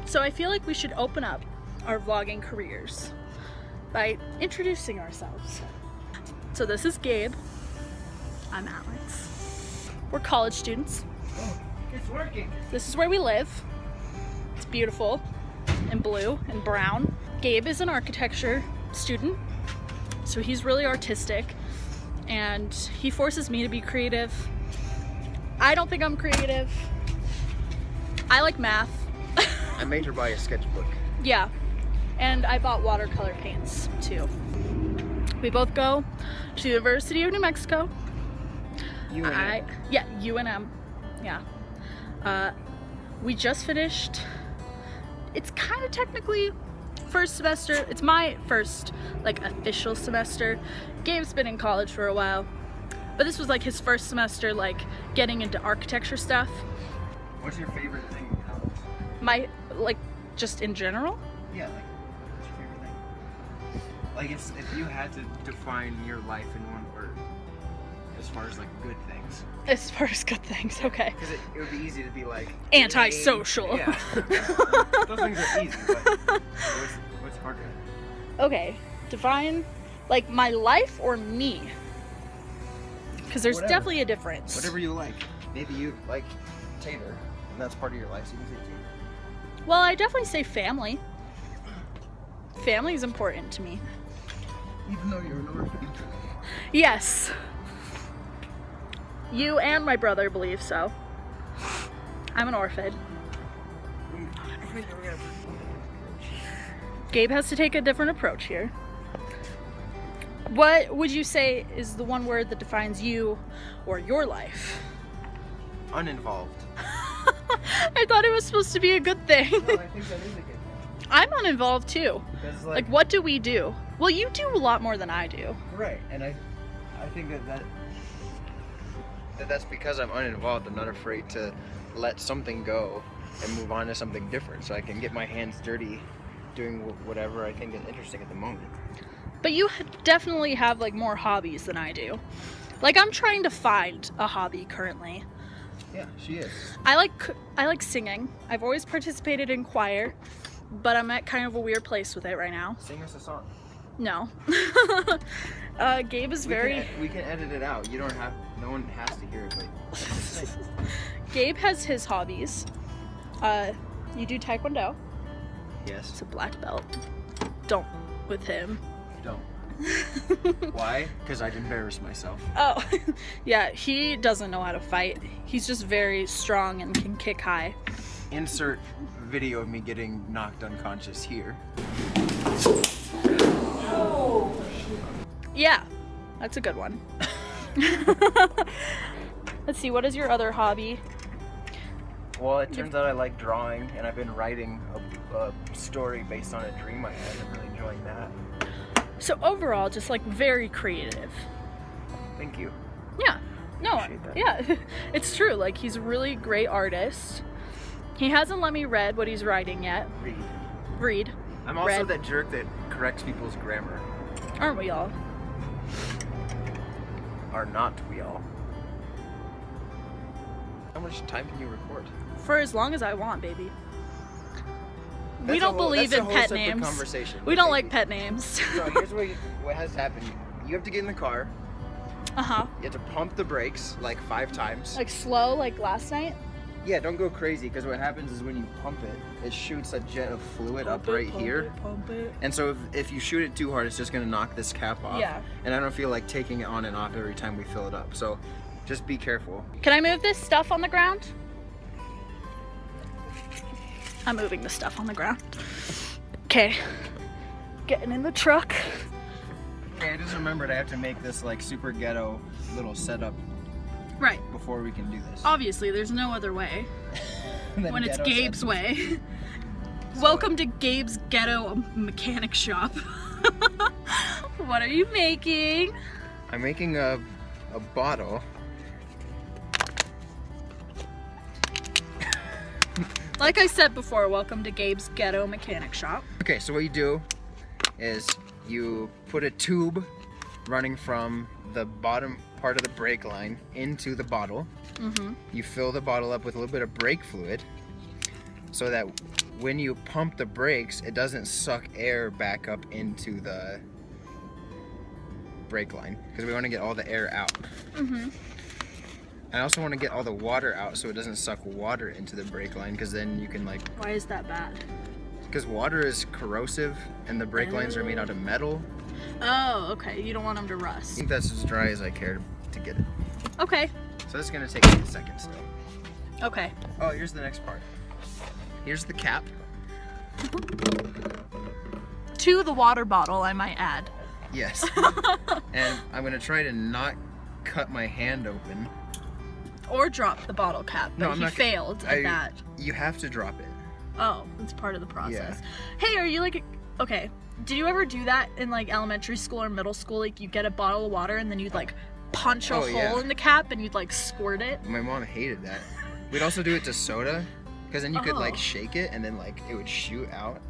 So I feel like we should open up our vlogging careers by introducing ourselves. So this is Gabe. I'm Alex. We're college students. Oh, it's working. This is where we live. It's beautiful and blue and brown. Gabe is an architecture student, so he's really artistic and he forces me to be creative. I don't think I'm creative. I like math. I made her buy a sketchbook. Yeah, and I bought watercolor paints too. We both go to the University of New Mexico. UNM. Yeah, UNM. Yeah. We just finished. It's kind of technically first semester. It's my first like official semester. Gabe's been in college for a while, but this was like his first semester like getting into architecture stuff. What's your favorite thing in college? My, like, just in general? Yeah, like, what's your favorite thing? Like, if you had to define your life in one word, as far as, like, good things. As far as good things, okay. Because it would be easy to be, like... Antisocial. Yeah. Those things are easy, but what's harder? Okay, define, like, my life or me? Because there's Whatever. definitely a difference. Whatever you like. Maybe you like tater, and that's part of your life, so you can say tater. Well, I definitely say family. Family is important to me. Even though you're an orphan. Yes. You and my brother believe so. I'm an orphan. Gabe has to take a different approach here. What would you say is the one word that defines you or your life? Uninvolved. I thought it was supposed to be a good thing. No, I think that is a good thing. I'm uninvolved too. Because, Like, what do we do? Well, you do a lot more than I do. Right, and I think that's because I'm uninvolved. I'm not afraid to let something go and move on to something different, so I can get my hands dirty doing whatever I think is interesting at the moment. But you definitely have like more hobbies than I do. Like, I'm trying to find a hobby currently. Yeah, she is. I like singing. I've always participated in choir, but I'm at kind of a weird place with it right now. Sing us a song. No. Gabe is We can edit it out. You don't have. No one has to hear it, but sing. Gabe has his hobbies. You do taekwondo. Yes. It's a black belt. Don't with him. Don't. Why? Because I'd embarrass myself. Oh, yeah, he doesn't know how to fight. He's just very strong and can kick high. Insert video of me getting knocked unconscious here. Yeah, that's a good one. Let's see, what is your other hobby? Well, it turns out I like drawing, and I've been writing a story based on a dream I had. I'm really enjoying that. So overall, just like very creative. Thank you. Yeah, no, Appreciate that. yeah, it's true. Like, he's a really great artist. He hasn't let me read what he's writing yet. Read. I'm also Read. that jerk that corrects people's grammar. Aren't we all? Are not we all? How much time can you record? For as long as I want, baby. We That's don't a whole- believe that's a in whole pet separate names. Conversation, We don't baby. like pet names. So here's what has happened. You have to get in the car. Uh-huh. You have to pump the brakes like 5 times. Like slow, like last night? Yeah, don't go crazy, because what happens is when you pump it, it shoots a jet of fluid up right here. Pump it. And so if you shoot it too hard, it's just gonna knock this cap off. Yeah. And I don't feel like taking it on and off every time we fill it up. So just be careful. Can I move this stuff on the ground? I'm moving the stuff on the ground. Okay. Getting in the truck. Okay, I just remembered I have to make this like super ghetto little setup Right. before we can do this. Obviously, there's no other way Then when it's ghetto Gabe's setup. way. Welcome to Gabe's Ghetto Mechanic Shop. What are you making? I'm making a bottle. Like I said before, welcome to Gabe's Ghetto Mechanic Shop. Okay, so what you do is you put a tube running from the bottom part of the brake line into the bottle. Mm-hmm. You fill the bottle up with a little bit of brake fluid so that when you pump the brakes, it doesn't suck air back up into the brake line because we want to get all the air out. I also want to get all the water out so it doesn't suck water into the brake line, because then you can like... Why is that bad? Because water is corrosive and the brake lines are made out of metal. Oh, okay. You don't want them to I rust. think that's as dry as I care to get it. Okay. So this is going to take 8 seconds still. Okay. Oh, here's the next part. Here's the cap. To the water bottle, I might add. Yes. And I'm going to try to not cut my hand open. Or drop the bottle cap, but he failed at that. You have to drop it. Oh, that's part of the process. Yeah. Hey, are you like, okay, did you ever do that in like elementary school or middle school? Like you get a bottle of water and then you'd like punch a hole in the cap and you'd like squirt it? My mom hated that. We'd also do it to soda, because then you could like shake it and then like it would shoot out.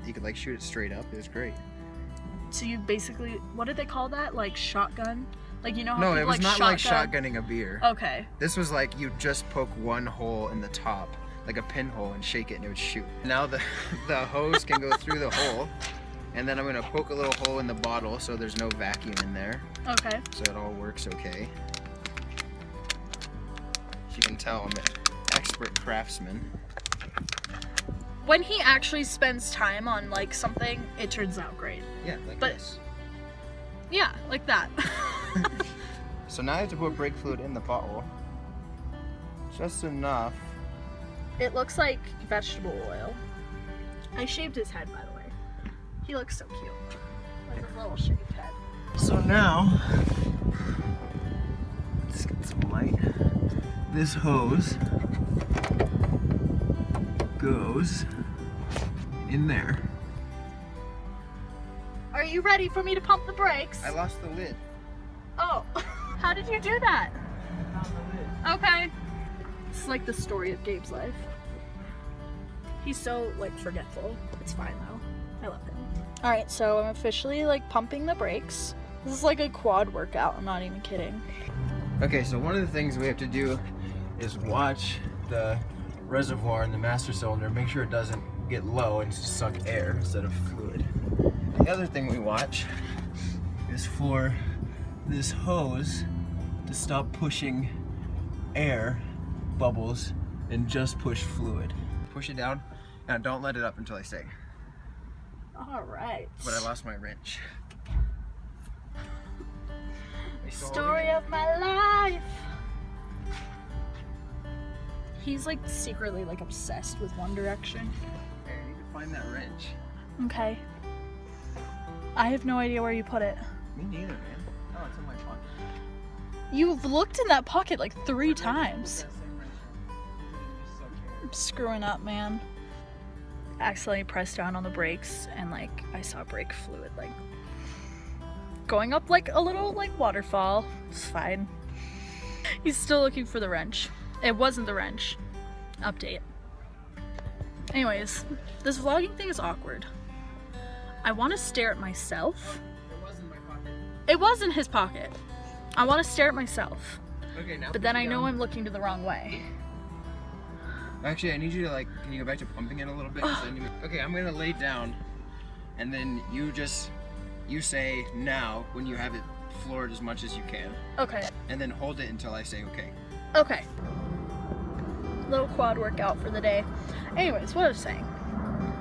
You could like shoot it straight up. It was great. So you basically, what did they call that? Like shotgun? Like, you know how No, people it was like not like shotgunning a beer. Okay. This was like you just poke one hole in the top, like a pinhole, and shake it and it would shoot. Now the hose can go through the hole, and then I'm gonna poke a little hole in the bottle so there's no vacuum in there. Okay. So it all works okay. As you can tell, I'm an expert craftsman. When he actually spends time on like something, it turns out great. Yeah, like this. Yeah, like that. So now I have to put brake fluid in the bottle. Just enough. It looks like vegetable oil. I shaved his head, by the way. He looks so cute. Like a little shaved head. So now, let's get some light. This hose goes in there. Are you ready for me to pump the brakes? I lost the lid. Oh, how did you do that? I found the lid. Okay. It's like the story of Gabe's life. He's so like forgetful. It's fine though. I love him. All right, so I'm officially like pumping the brakes. This is like a quad workout. I'm not even kidding. Okay, so one of the things we have to do is watch the reservoir in the master cylinder, make sure it doesn't get low and suck air instead of fluid. The other thing we watch is for this hose to stop pushing air bubbles and just push fluid. Push it down and don't let it up until I say. All right. But I lost my wrench. Story of my life. He's like secretly like obsessed with One Direction. Okay, I need to find that wrench. Okay. I have no idea where you put it. Me neither, man. Oh, it's in my pocket. You've looked in that pocket like 3 times. I'm screwing up, man. Accidentally pressed down on the brakes and like I saw brake fluid like going up like a little like waterfall. It's fine. He's still looking for the wrench. It wasn't the wrench. Update. Anyways, this vlogging thing is awkward. I want to stare at myself. It was in my pocket. It was in his pocket. I want to stare at myself. Okay, now. But then I know I'm looking to the wrong way. Actually, I need you to like, can you go back to pumping it a little bit? Okay, I'm gonna lay down, and then you say now when you have it floored as much as you can. Okay. And then hold it until I say okay. Okay. Little quad workout for the day. Anyways, what I was saying.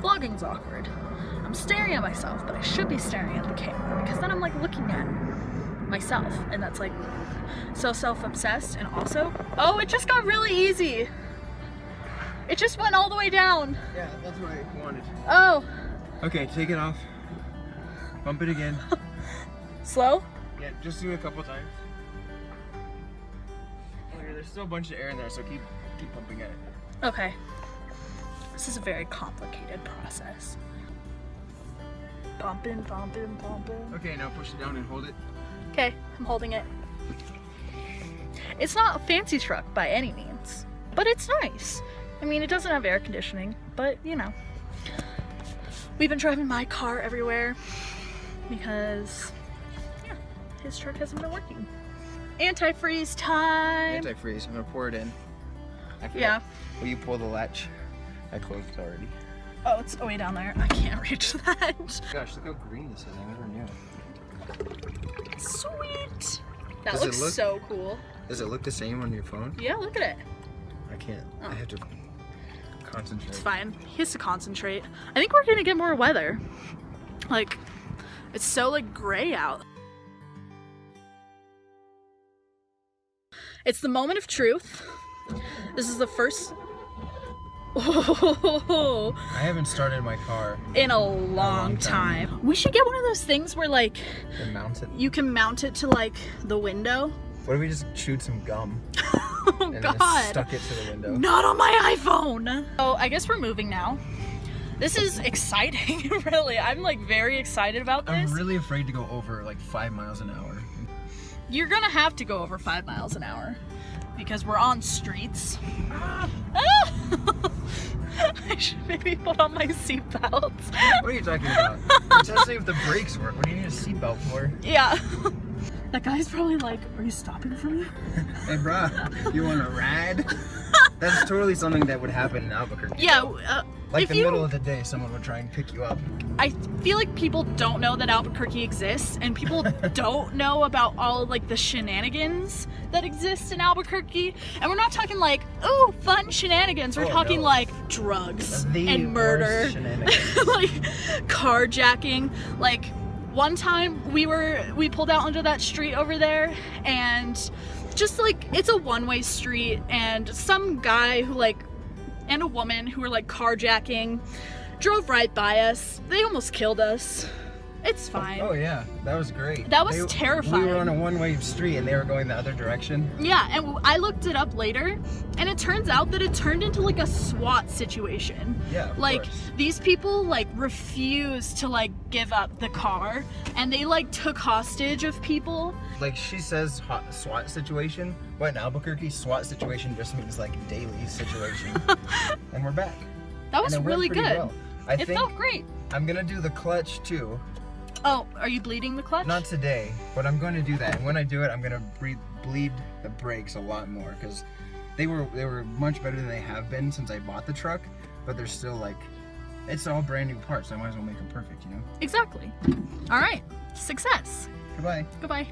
Vlogging's awkward. I'm staring at myself, but I should be staring at the camera because then I'm like looking at myself, and that's like so self-obsessed. And also, oh, it just got really easy. It just went all the way down. Yeah, that's what I wanted. Oh. Okay, take it off. Bump it again. Slow? Yeah, just do it a couple times. Okay, there's still a bunch of air in there, so keep pumping at it. Okay. This is a very complicated process. Pumping, pumping, pumping. Okay, now push it down and hold it. Okay, I'm holding it. It's not a fancy truck by any means, but it's nice. I mean, it doesn't have air conditioning, but you know. We've been driving my car everywhere because, yeah, his truck hasn't been working. Antifreeze time! Antifreeze, I'm gonna pour it in. Yeah. Will you pull the latch? I closed it already. Oh, it's way down there. I can't reach that. Gosh, look how green this is. I never knew. Sweet. That Does it looks look- so cool. Does it look the same on your phone? Yeah, look at it. I can't. Oh. I have to concentrate. It's fine. He has to concentrate. I think we're gonna get more weather. Like, it's so like gray out. It's the moment of truth. This is the first I haven't started my car. in a long time. We should get one of those things where like And mount it. you can mount it to like the window. What if we just chewed some gum Oh and then god. stuck it to the window? Not on my iPhone. Oh, I guess we're moving now. This is exciting, really. I'm like very excited about this. I'm really afraid to go over like 5 miles an hour. You're gonna have to go over 5 miles an hour because we're on streets. Ah! I should maybe put on my seatbelt. What are you talking about? You're testing if the brakes work. What do you need a seatbelt for? Yeah. That guy's probably like, are you stopping for me? Hey, bruh, you want a ride? That's totally something that would happen in Albuquerque. Yeah. Like if the you, middle of the day, someone would try and pick you up. I feel like people don't know that Albuquerque exists, and people don't know about all like the shenanigans that exist in Albuquerque. And we're not talking like, ooh, fun shenanigans. We're Oh, talking no. like drugs The and murder, worst shenanigans. like carjacking. Like one time we pulled out onto that street over there, and just like it's a one-way street, and some guy who like and a woman who were like carjacking drove right by us. They almost killed us. It's fine. Oh yeah, that was great. That was terrifying. We were on a one-way street and they were going the other direction. Yeah, and I looked it up later, and it turns out that it turned into like a SWAT situation. Yeah, of Like course. these people like refused to like give up the car, and they like took hostage of people. Like she says, hot SWAT situation. But in Albuquerque, SWAT situation just means like daily situation. And we're back. That was And it went really pretty good. well. I It think felt great. I'm gonna do the clutch too. Oh, are you bleeding the clutch? Not today, but I'm going to do that. And when I do it, I'm gonna bleed the brakes a lot more because they were much better than they have been since I bought the truck. But they're still like, it's all brand new parts. So I might as well make them perfect, you know. Exactly. All right. Success. Goodbye. Goodbye.